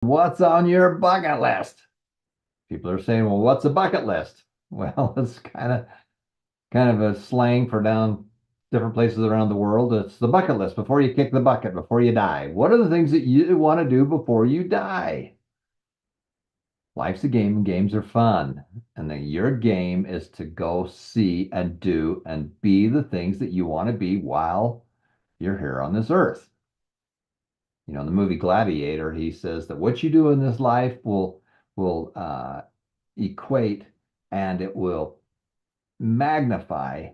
What's on your bucket list? People are saying, well, what's a bucket list? Well, it's kind of a slang for down different places around the world. It's the bucket list before you kick the bucket, before you die. What are the things that you want to do before you die? Life's a game and games are fun. And then your game is to go see and do and be the things that you want to be while you're here on this earth. In the movie Gladiator, he says that what you do in this life will equate and it will magnify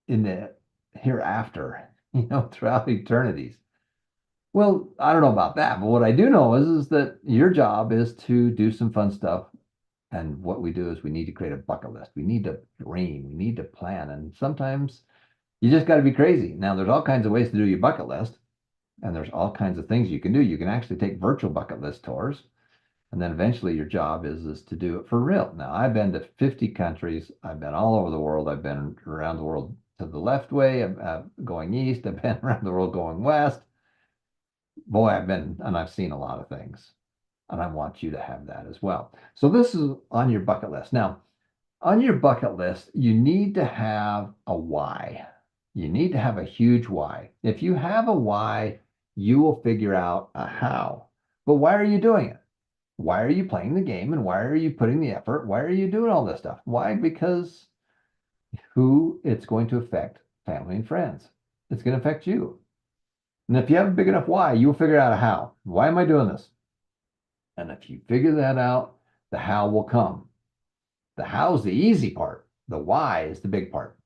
in the hereafter, throughout eternities. Well, I don't know about that, but what I do know is that your job is to do some fun stuff. And what we do is we need to create a bucket list. We need to dream. We need to plan. And sometimes you just got to be crazy. Now, there's all kinds of ways to do your bucket list, and there's all kinds of things you can do. You can actually take virtual bucket list tours. And then eventually your job is to do it for real. Now, I've been to 50 countries. I've been all over the world. I've been around the world to the left way, going east. I've been around the world going west. Boy, I've seen a lot of things. And I want you to have that as well. So this is on your bucket list. Now, on your bucket list, you need to have a why. You need to have a huge why. If you have a why, you will figure out a how. But why are you doing it? Why are you playing the game and why are you putting the effort? Why are you doing all this stuff? Why? Because who it's going to affect family and friends. It's going to affect you. And if you have a big enough why, you'll figure out a how. Why am I doing this? And if you figure that out, the how will come. The how is the easy part. The why is the big part.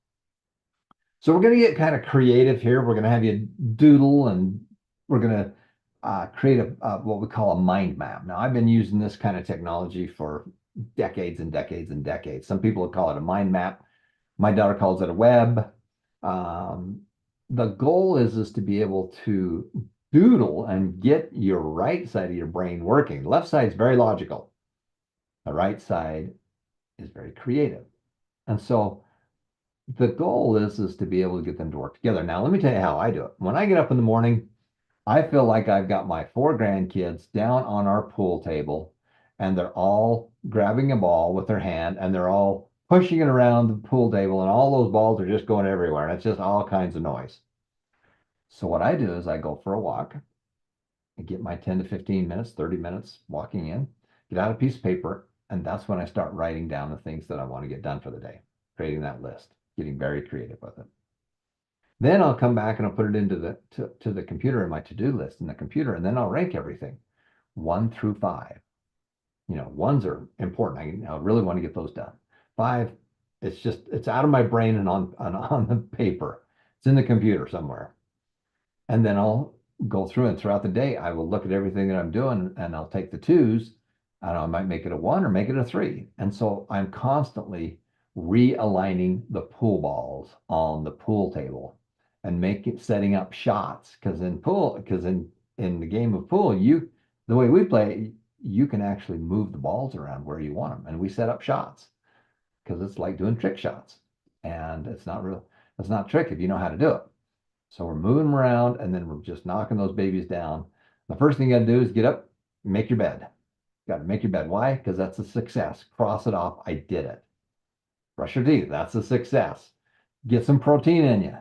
So we're going to get kind of creative here. We're going to have you doodle and we're going to create what we call a mind map. Now, I've been using this kind of technology for decades and decades and decades. Some people would call it a mind map. My daughter calls it a web. The goal is to be able to doodle and get your right side of your brain working. The left side is very logical. The right side is very creative. And so the goal is to be able to get them to work together. Now, let me tell you how I do it. When I get up in the morning, I feel like I've got my 4 grandkids down on our pool table, and they're all grabbing a ball with their hand, and they're all pushing it around the pool table, and all those balls are just going everywhere, and it's just all kinds of noise. So what I do is I go for a walk, I get my 10 to 15 minutes, 30 minutes walking in, get out a piece of paper, and that's when I start writing down the things that I want to get done for the day, creating that list, getting very creative with it. Then I'll come back and I'll put it into the computer in my to-do list in the computer, and then I'll rank everything 1 through 5. Ones are important. I really want to get those done. 5, it's out of my brain and on the paper. It's in the computer somewhere. And then I'll go through and throughout the day, I will look at everything that I'm doing and I'll take the 2s. I don't know, I might make it a 1 or make it a 3. And so I'm constantly realigning the pool balls on the pool table and setting up shots. Because in the game of pool, the way we play, you can actually move the balls around where you want them. And we set up shots because it's like doing trick shots. And it's not trick if you know how to do it. So we're moving them around and then we're just knocking those babies down. The first thing you got to do is get up, make your bed. Got to make your bed. Why? Because that's a success. Cross it off. I did it. Brush your teeth. That's a success. Get some protein in you.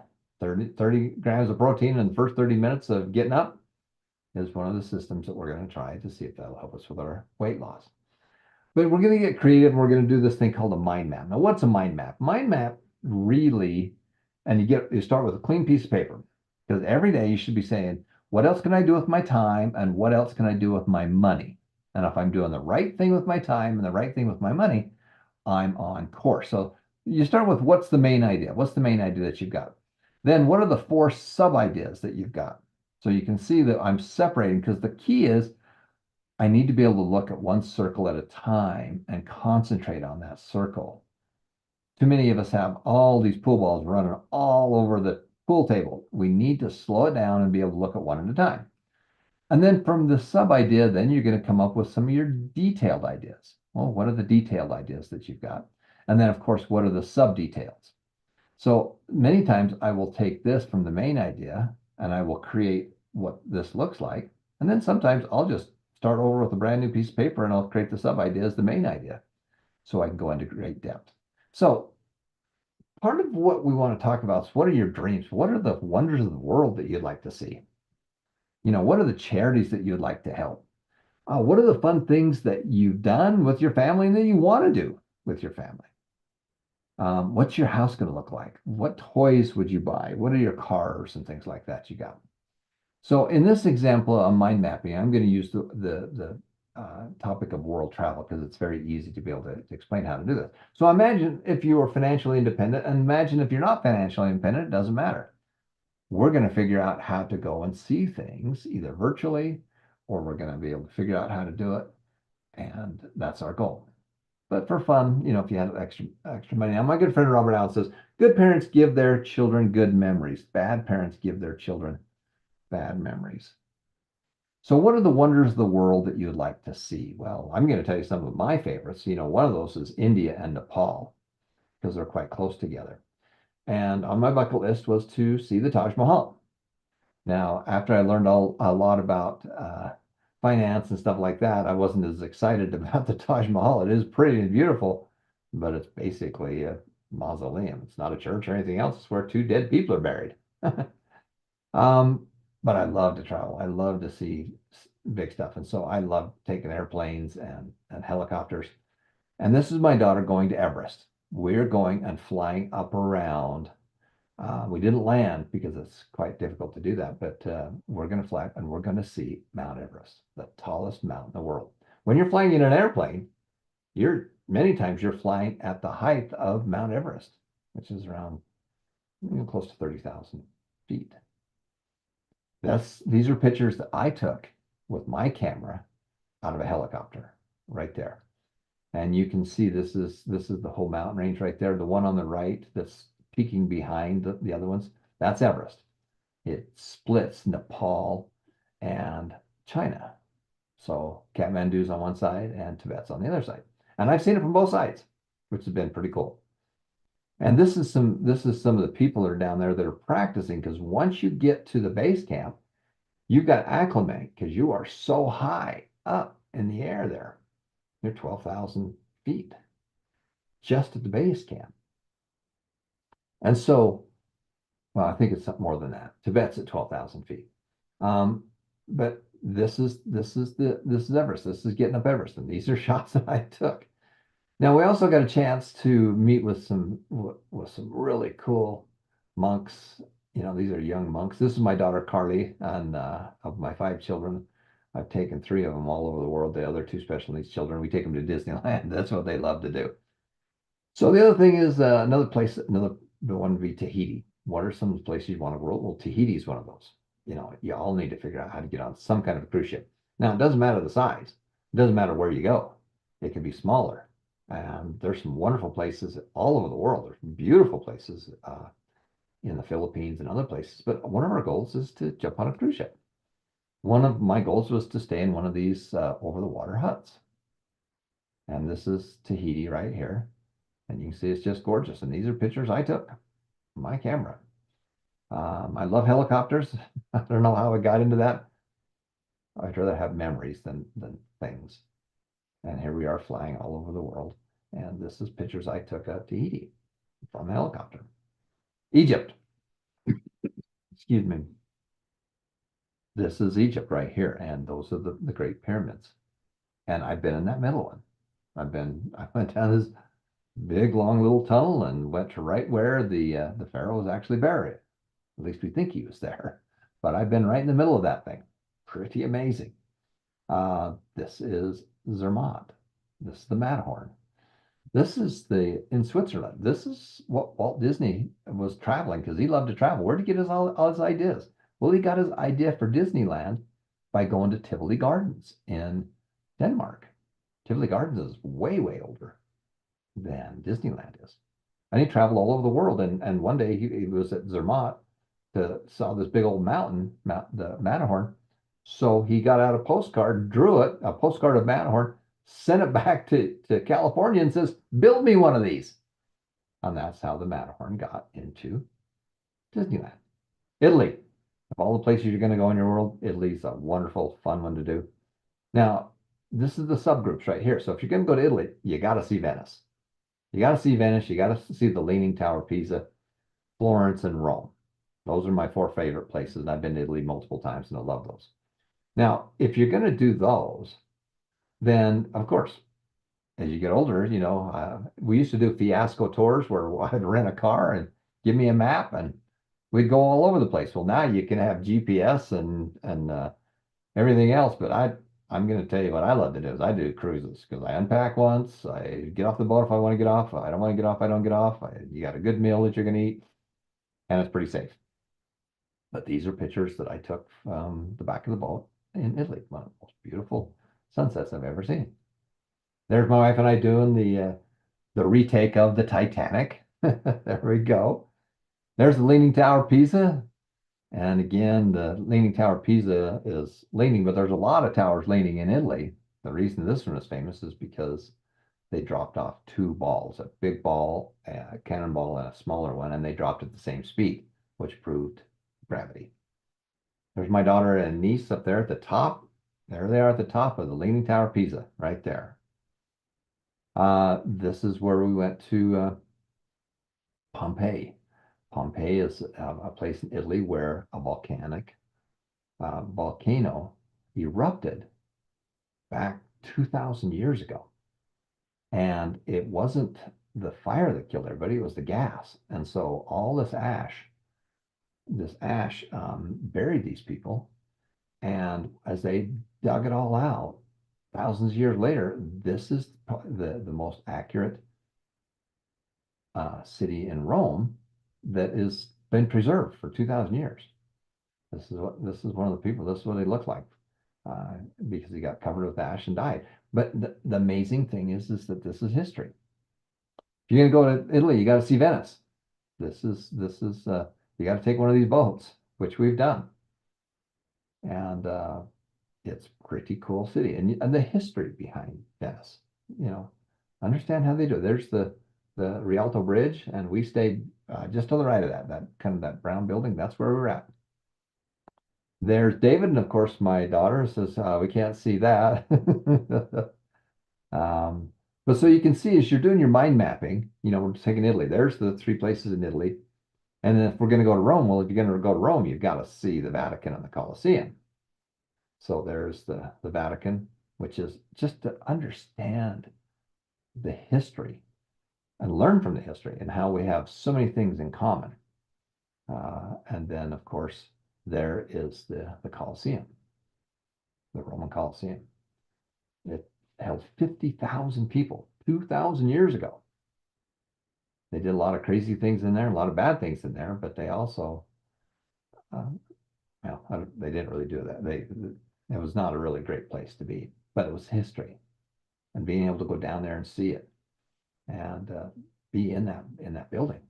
30 grams of protein in the first 30 minutes of getting up is one of the systems that we're going to try to see if that'll help us with our weight loss. But we're going to get creative and we're going to do this thing called a mind map. Now, what's a mind map? Mind map really, and you start with a clean piece of paper because every day you should be saying, what else can I do with my time and what else can I do with my money? And if I'm doing the right thing with my time and the right thing with my money, I'm on course. So you start with what's the main idea? What's the main idea that you've got? Then what are the 4 sub ideas that you've got? So you can see that I'm separating because the key is I need to be able to look at one circle at a time and concentrate on that circle. Too many of us have all these pool balls running all over the pool table. We need to slow it down and be able to look at one at a time. And then from the sub idea, then you're going to come up with some of your detailed ideas. Well, what are the detailed ideas that you've got? And then, of course, what are the sub details? So many times I will take this from the main idea and I will create what this looks like. And then sometimes I'll just start over with a brand new piece of paper and I'll create the sub idea as the main idea so I can go into great depth. So part of what we want to talk about is what are your dreams? What are the wonders of the world that you'd like to see? What are the charities that you'd like to help? What are the fun things that you've done with your family and that you want to do with your family? What's your house going to look like? What toys would you buy? What are your cars and things like that you got? So in this example of mind mapping, I'm going to use the topic of world travel because it's very easy to be able to explain how to do this. So imagine if you are financially independent, and imagine if you're not financially independent, it doesn't matter. We're going to figure out how to go and see things either virtually or we're going to be able to figure out how to do it. And that's our goal. But for fun, if you have extra money. Now, my good friend Robert Allen says, good parents give their children good memories. Bad parents give their children bad memories. So what are the wonders of the world that you would like to see? Well, I'm going to tell you some of my favorites. One of those is India and Nepal because they're quite close together. And on my bucket list was to see the Taj Mahal. Now, after I learned a lot about finance and stuff like that, I wasn't as excited about the Taj Mahal. It is pretty and beautiful, but it's basically a mausoleum. It's not a church or anything else. It's where two dead people are buried. But I love to travel. I love to see big stuff. And so I love taking airplanes and helicopters. And this is my daughter going to Everest. We're going and flying up around. We didn't land because it's quite difficult to do that, but we're going to fly and we're going to see Mount Everest, the tallest mountain in the world. When you're flying in an airplane, many times you're flying at the height of Mount Everest, which is around close to 30,000 feet. These are pictures that I took with my camera out of a helicopter right there. And you can see this is the whole mountain range right there. The one on the right that's peeking behind the other ones, that's Everest. It splits Nepal and China. So Kathmandu's on one side and Tibet's on the other side. And I've seen it from both sides, which has been pretty cool. And this is some of the people that are down there that are practicing, because once you get to the base camp, you've got to acclimate because you are so high up in the air there. You're 12,000 feet just at the base camp. And so, well, I think it's more than that. Tibet's at 12,000 feet. But this is Everest. This is getting up Everest, and these are shots that I took. Now we also got a chance to meet with some really cool monks. These are young monks. This is my daughter Carly, and of my 5 children, I've taken 3 of them all over the world. The other 2 special needs children, we take them to Disneyland. That's what they love to do. So the other thing is another one would be Tahiti. What are some of the places you want to go? Well, Tahiti is one of those. You all need to figure out how to get on some kind of a cruise ship. Now, it doesn't matter the size. It doesn't matter where you go. It can be smaller. And there's some wonderful places all over the world. There's beautiful places in the Philippines and other places. But one of our goals is to jump on a cruise ship. One of my goals was to stay in one of these over-the-water huts. And this is Tahiti right here. And you can see it's just gorgeous. And these are pictures I took on my camera. I love helicopters. I don't know how I got into that. I'd rather have memories than things. And here we are flying all over the world. And this is pictures I took at Tahiti from a helicopter. Egypt. Excuse me. This is Egypt right here. And those are the Great Pyramids. And I've been in that middle one. I went down this big, long little tunnel and went to right where the pharaoh was actually buried. At least we think he was there. But I've been right in the middle of that thing. Pretty amazing. This is Zermatt. This is the Matterhorn. This is in Switzerland. This is what Walt Disney was traveling because he loved to travel. Where did he get all his ideas? Well, he got his idea for Disneyland by going to Tivoli Gardens in Denmark. Tivoli Gardens is way, way older than Disneyland is. And he traveled all over the world. And one day he was at Zermatt saw this big old mountain, the Matterhorn. So he got out a postcard, drew it, a postcard of Matterhorn, sent it back to California and says, build me one of these. And that's how the Matterhorn got into Disneyland. Italy. Of all the places you're going to go in your world, Italy's a wonderful, fun one to do. Now, this is the subgroups right here. So if you're going to go to Italy, you got to see Venice. You got to see Venice. You got to see the Leaning Tower of Pisa, Florence, and Rome. Those are my four favorite places. And I've been to Italy multiple times and I love those. Now, if you're going to do those, then of course, as you get older, we used to do fiasco tours where I'd rent a car and give me a map and we'd go all over the place. Well, now you can have GPS and everything else, but I'm going to tell you what I love to do is I do cruises because I unpack once, I get off the boat if I want to get off. If I don't want to get off, I don't get off. You got a good meal that you're going to eat, and it's pretty safe. But these are pictures that I took from the back of the boat in Italy. One of the most beautiful sunsets I've ever seen. There's my wife and I doing the retake of the Titanic. There we go. There's the Leaning Tower of Pisa. And again, the Leaning Tower of Pisa is leaning, but there's a lot of towers leaning in Italy. The reason this one is famous is because they dropped off two balls, a big ball, a cannonball, and a smaller one, and they dropped at the same speed, which proved gravity. There's my daughter and niece up there at the top. There they are at the top of the Leaning Tower of Pisa, right there. This is where we went to Pompeii. Pompeii is a place in Italy where a volcano erupted back 2,000 years ago. And it wasn't the fire that killed everybody, it was the gas. And so all this ash buried these people. And as they dug it all out, thousands of years later, this is the most accurate city in Rome that has been preserved for 2,000 years. This is one of the people. This is what they look like because he got covered with ash and died. But the amazing thing is that this is history. If you're going to go to Italy, you got to see Venice. This is you got to take one of these boats, which we've done, and it's a pretty cool city, and the history behind Venice. Understand how they do it. There's the Rialto Bridge, and we stayed just to the right of that kind of that brown building. That's where we were at. There's David, and of course, my daughter says we can't see that. But so you can see as you're doing your mind mapping, we're taking Italy. There's the three places in Italy. And then if we're going to go to Rome, well, if you're going to go to Rome, you've got to see the Vatican and the Colosseum. So there's the Vatican, which is just to understand the history and learn from the history and how we have so many things in common. And then, of course, there is the Colosseum, the Roman Colosseum. It held 50,000 people 2,000 years ago. They did a lot of crazy things in there, a lot of bad things in there, but they also, they didn't really do that. It was not a really great place to be, but it was history, and being able to go down there and see it, and be in that building.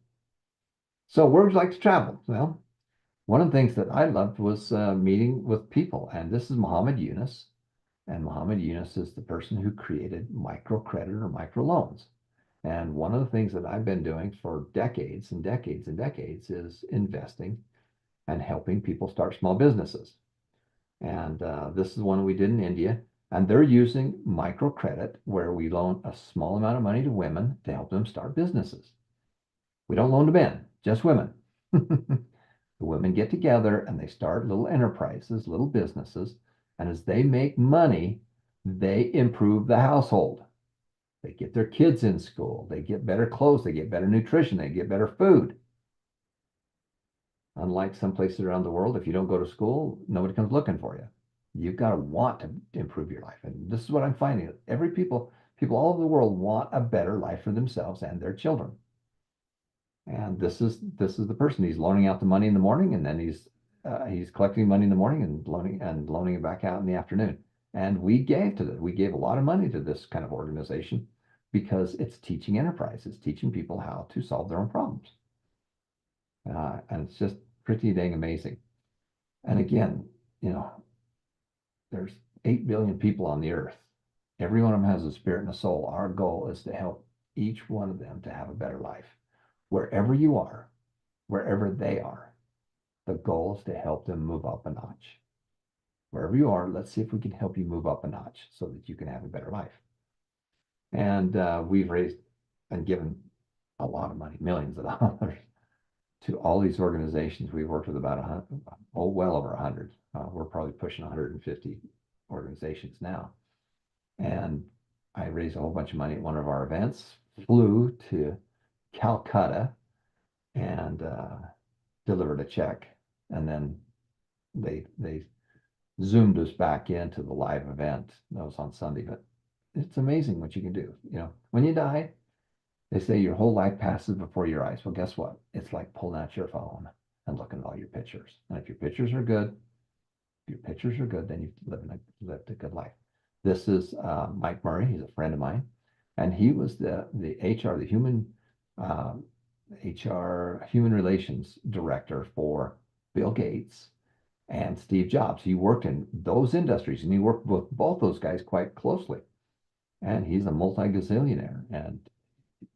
So where would you like to travel? Well, one of the things that I loved was meeting with people, and this is Muhammad Yunus, and Muhammad Yunus is the person who created microcredit or microloans. And one of the things that I've been doing for decades and decades and decades is investing and helping people start small businesses. And this is one we did in India. And they're using microcredit where we loan a small amount of money to women to help them start businesses. We don't loan to men, just women. The women get together and they start little enterprises, little businesses. And as they make money, they improve the household. They get their kids in school. They get better clothes. They get better nutrition. They get better food. Unlike some places around the world, if you don't go to school, nobody comes looking for you. You've got to want to improve your life. And this is what I'm finding. People all over the world want a better life for themselves and their children. And this is the person. He's loaning out the money in the morning, and then he's collecting money in the morning and loaning it back out in the afternoon. And we gave a lot of money to this kind of organization because it's teaching enterprise. It's teaching people how to solve their own problems. And it's just pretty dang amazing. And again, there's 8 billion people on the earth. Every one of them has a spirit and a soul. Our goal is to help each one of them to have a better life. Wherever you are, wherever they are, the goal is to help them move up a notch. wherever you are, let's see if we can help you move up a notch so that you can have a better life. And we've raised and given a lot of money, millions of dollars, to all these organizations. We've worked with about 100, well over 100. We're probably pushing 150 organizations now. And I raised a whole bunch of money at one of our events, flew to Calcutta and delivered a check. And then they zoomed us back into the live event. That was on Sunday, but it's amazing what you can do. You know, when you die, they say your whole life passes before your eyes. Well, guess what? It's like pulling out your phone and looking at all your pictures. And if your pictures are good, then you've lived a good life. This is Mike Murray. He's a friend of mine, and he was the HR, the human HR human relations director for Bill Gates and Steve Jobs. He worked in those industries, and he worked with both those guys quite closely. And he's a multi-gazillionaire, and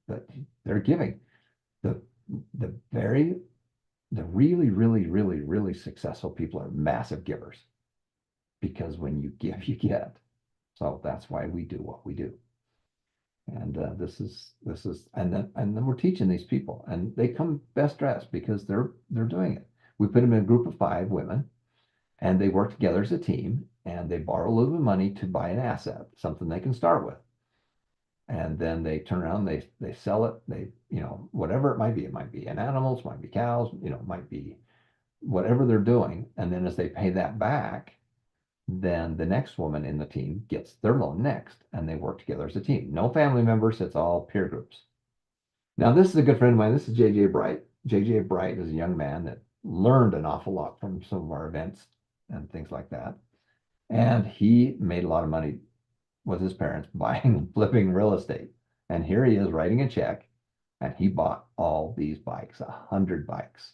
but they're giving the really successful people are massive givers, because when you give, you get. So that's why we do what we do. And this is and then we're teaching these people, and they come best dressed because they're doing it. We put them in a group of 5 women, and they work together as a team, and they borrow a little bit of money to buy an asset, something they can start with. And then they turn around, they sell it, whatever it might be an animals, might be cows, might be whatever they're doing. And then as they pay that back, then the next woman in the team gets their loan next, and they work together as a team. No family members, it's all peer groups. Now, this is a good friend of mine. This is JJ Bright. JJ Bright is a young man that learned an awful lot from some of our events and things like that. And he made a lot of money with his parents buying and flipping real estate. And here he is writing a check, and he bought all these bikes, 100 bikes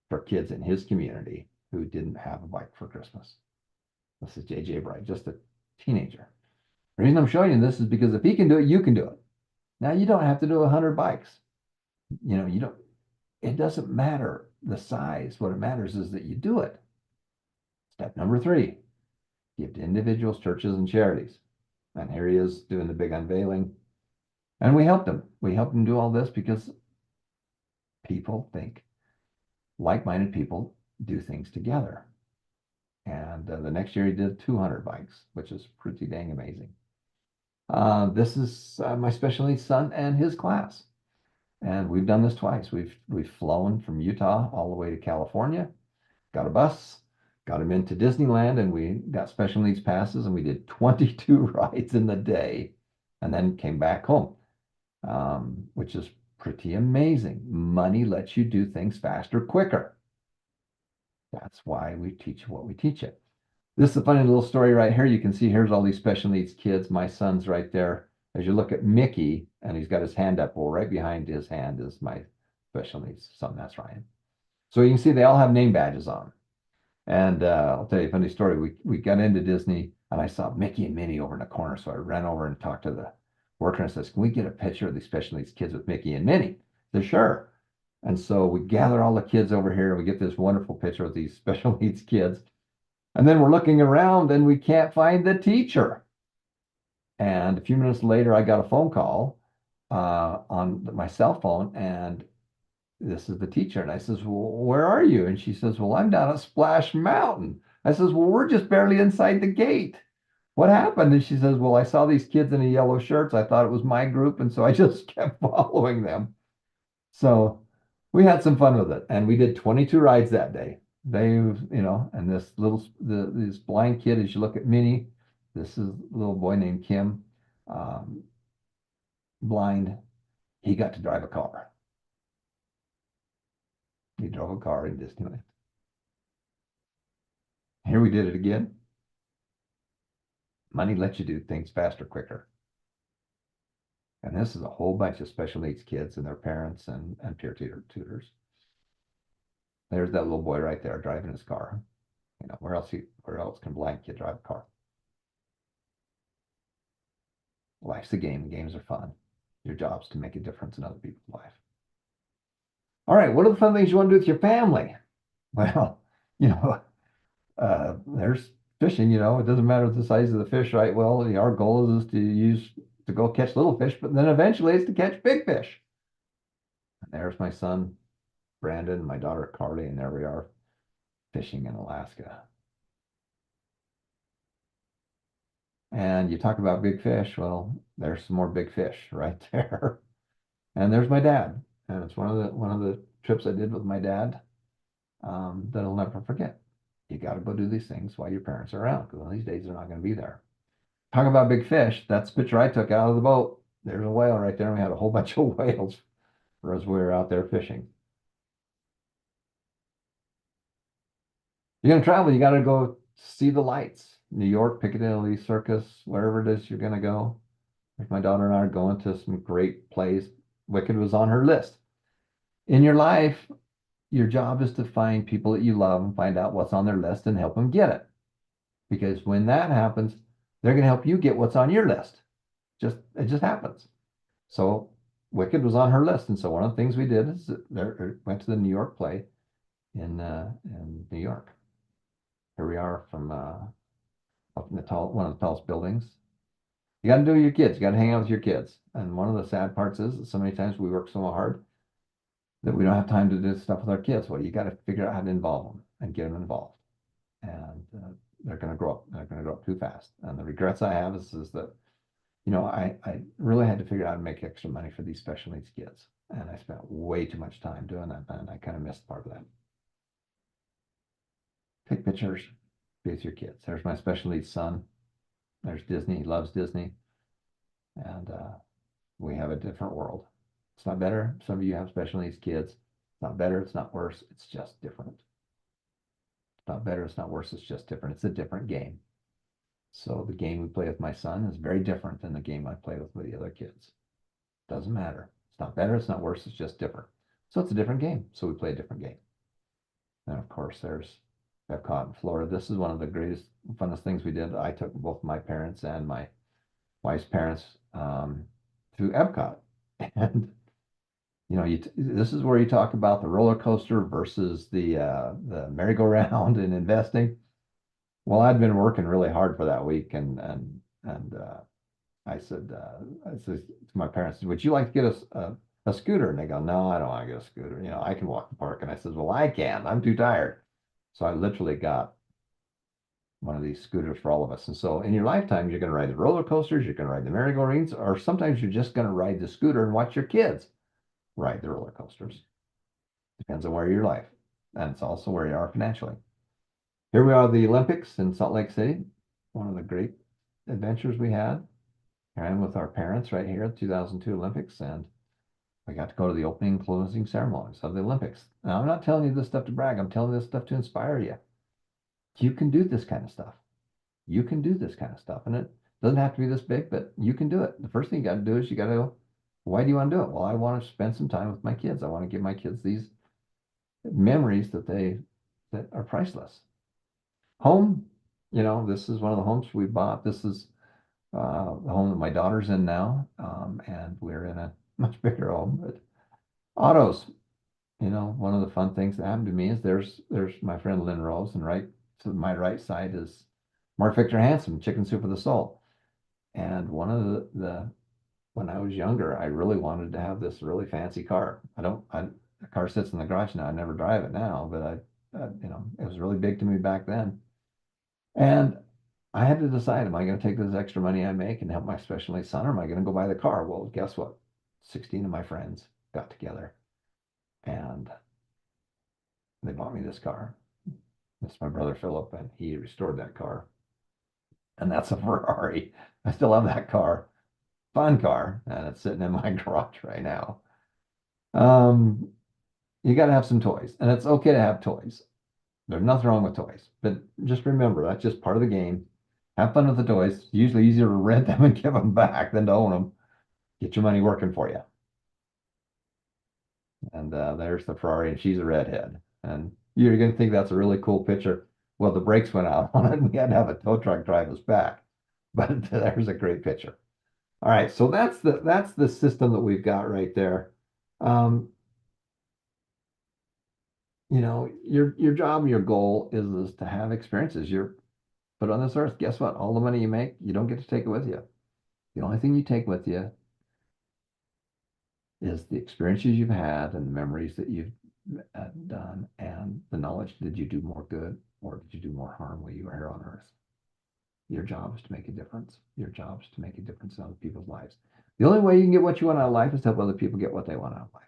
for kids in his community who didn't have a bike for Christmas. This is JJ Bright, just a teenager. The reason I'm showing you this is because if he can do it, you can do it. Now, you don't have to do 100 bikes. It doesn't matter the size. What it matters is that you do it. Step number 3, give to individuals, churches, and charities. And here he is doing the big unveiling. And we helped him. We helped him do all this because people think, like-minded people do things together. And the next year he did 200 bikes, which is pretty dang amazing. This is my special needs son and his class. And we've done this twice. We've flown from Utah all the way to California, got a bus, got him into Disneyland, and we got special needs passes, and we did 22 rides in the day, and then came back home, which is pretty amazing. Money lets you do things faster, quicker. That's why we teach what we teach it. This is a funny little story right here. You can see here's all these special needs kids. My son's right there. As you look at Mickey, and he's got his hand up, well, right behind his hand is my special needs son. That's Ryan. So you can see they all have name badges on. And I'll tell you a funny story. We got into Disney, and I saw Mickey and Minnie over in the corner. So I ran over and talked to the worker and says, "Can we get a picture of these special needs kids with Mickey and Minnie?" They're sure. And so we gather all the kids over here, and we get this wonderful picture of these special needs kids. And then we're looking around, and we can't find the teacher. And a few minutes later, I got a phone call on my cell phone, and this is the teacher. And I says, "Well, where are you?" And she says, "Well, I'm down at Splash Mountain." I says, "Well, we're just barely inside the gate. What happened?" And she says, "Well, I saw these kids in the yellow shirts. I thought it was my group, and so I just kept following them." So we had some fun with it, and we did 22 rides that day. And this blind kid, as you look at Minnie, this is a little boy named Kim, blind. He got to drive a car. He drove a car in Disneyland. Here we did it again. Money lets you do things faster, quicker. And this is a whole bunch of special needs kids and their parents and peer tutors. There's that little boy right there driving his car. Where else can a blind kid drive a car? Life's a game, and games are fun. Your job's to make a difference in other people's life. All right, what are the fun things you want to do with your family? Well, there's fishing, it doesn't matter the size of the fish, right? Well, our goal is to go catch little fish, but then eventually it's to catch big fish. And there's my son, Brandon, my daughter, Carly, and there we are fishing in Alaska. And you talk about big fish. Well, there's some more big fish right there. And there's my dad. And it's one of the trips I did with my dad that I'll never forget. You got to go do these things while your parents are around because one of these days they're not going to be there. Talk about big fish. That's the picture I took out of the boat. There's a whale right there. And we had a whole bunch of whales as we were out there fishing. You're going to travel, you got to go see the lights. New York, Piccadilly Circus, wherever it is you're going to go. My daughter and I are going to some great plays. Wicked was on her list. In your life, your job is to find people that you love and find out what's on their list and help them get it. Because when that happens, they're going to help you get what's on your list. It just happens. So Wicked was on her list, and so one of the things we did is went to the New York play in New York. Here we are from up in one of the tallest buildings. You got to do your kids. You got to hang out with your kids. And one of the sad parts is that so many times we work so hard that we don't have time to do stuff with our kids. Well, you got to figure out how to involve them and get them involved. And they're going to grow up. They're going to grow up too fast. And the regrets I have is that, I really had to figure out how to make extra money for these special needs kids. And I spent way too much time doing that. And I kind of missed part of that. Take pictures, be with your kids. There's my special needs son. There's Disney. He loves Disney. And we have a different world. It's not better. Some of you have special needs kids. It's not better. It's not worse. It's just different. It's not better. It's not worse. It's just different. It's a different game. So the game we play with my son is very different than the game I play with the other kids. Doesn't matter. It's not better. It's not worse. It's just different. So it's a different game. So we play a different game. And of course, there's Epcot in Florida. This is one of the greatest, funnest things we did. I took both my parents and my wife's parents to Epcot. And this is where you talk about the roller coaster versus the merry-go-round and investing. Well, I'd been working really hard for that week, and I said to my parents, "Would you like to get a scooter?" And they go, "No, I don't want to get a scooter. I can walk the park." And I said, "Well, I can. I'm too tired." So I literally got one of these scooters for all of us. And so in your lifetime, you're going to ride the roller coasters, you're going to ride the merry-go-rounds, or sometimes you're just going to ride the scooter and watch your kids ride the roller coasters. Depends on where your life. And it's also where you are financially. Here we are at the Olympics in Salt Lake City. One of the great adventures we had. Here I am with our parents right here at the 2002 Olympics. And we got to go to the opening and closing ceremonies of the Olympics. Now, I'm not telling you this stuff to brag. I'm telling you this stuff to inspire you. You can do this kind of stuff. You can do this kind of stuff. And it doesn't have to be this big, but you can do it. The first thing you got to do is you got to go, why do you want to do it? Well, I want to spend some time with my kids. I want to give my kids these memories that are priceless. Home, this is one of the homes we bought. This is the home that my daughter's in now. And we're in a much bigger home, but autos, one of the fun things that happened to me is there's my friend Lynn Rose, and right to my right side is Mark Victor Hansen, Chicken Soup for the Soul. And one of the when I was younger, I really wanted to have this really fancy car. The car sits in the garage now. I never drive it now, but it was really big to me back then. And I had to decide, am I going to take this extra money I make and help my special needs son, or am I going to go buy the car? Well, guess what? 16 of my friends got together and they bought me this car. It's my brother Philip, and he restored that car. And that's a Ferrari. I still have that car. Fun car, and it's sitting in my garage right now. You got to have some toys, and it's okay to have toys. There's nothing wrong with toys, but just remember that's just part of the game. Have fun with the toys. It's usually easier to rent them and give them back than to own them. Get your money working for you. And there's the Ferrari, and she's a redhead. And you're going to think that's a really cool picture. Well, the brakes went out on it, and we had to have a tow truck drive us back. But there's a great picture. All right, so that's the system that we've got right there. Your job, your goal is to have experiences. But on this earth, guess what? All the money you make, you don't get to take it with you. The only thing you take with you is the experiences you've had and the memories that you've done and the knowledge. Did you do more good or did you do more harm while you were here on earth? Your job is to make a difference. Your job is to make a difference in other people's lives. The only way you can get what you want out of life is to help other people get what they want out of life.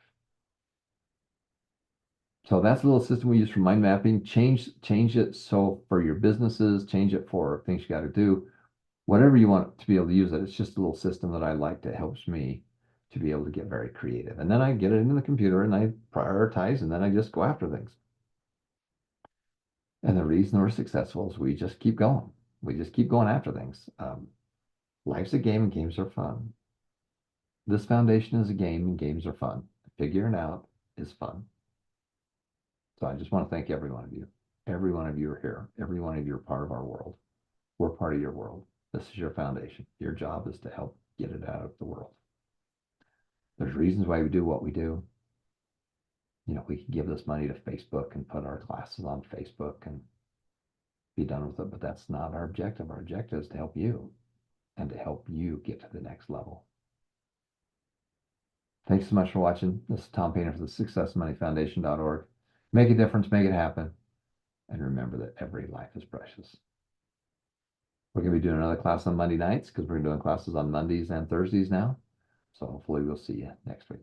So that's a little system we use for mind mapping. Change it so for your businesses, change it for things you got to do, whatever you want to be able to use it. It's just a little system that I like that helps me to be able to get very creative. And then I get it into the computer and I prioritize and then I just go after things. And the reason we're successful is we just keep going. We just keep going after things. Life's a game and games are fun. This foundation is a game and games are fun. Figuring out is fun. So I just want to thank every one of you. Every one of you are here. Every one of you are part of our world. We're part of your world. This is your foundation. Your job is to help get it out of the world. There's reasons why we do what we do. You know, we can give this money to Facebook and put our classes on Facebook and be done with it, but that's not our objective. Our objective is to help you and to help you get to the next level. Thanks so much for watching. This is Tom Painter for the SuccessMoneyFoundation.org. Make a difference, make it happen, and remember that every life is precious. We're going to be doing another class on Monday nights because we're doing classes on Mondays and Thursdays now. So hopefully we'll see you next week.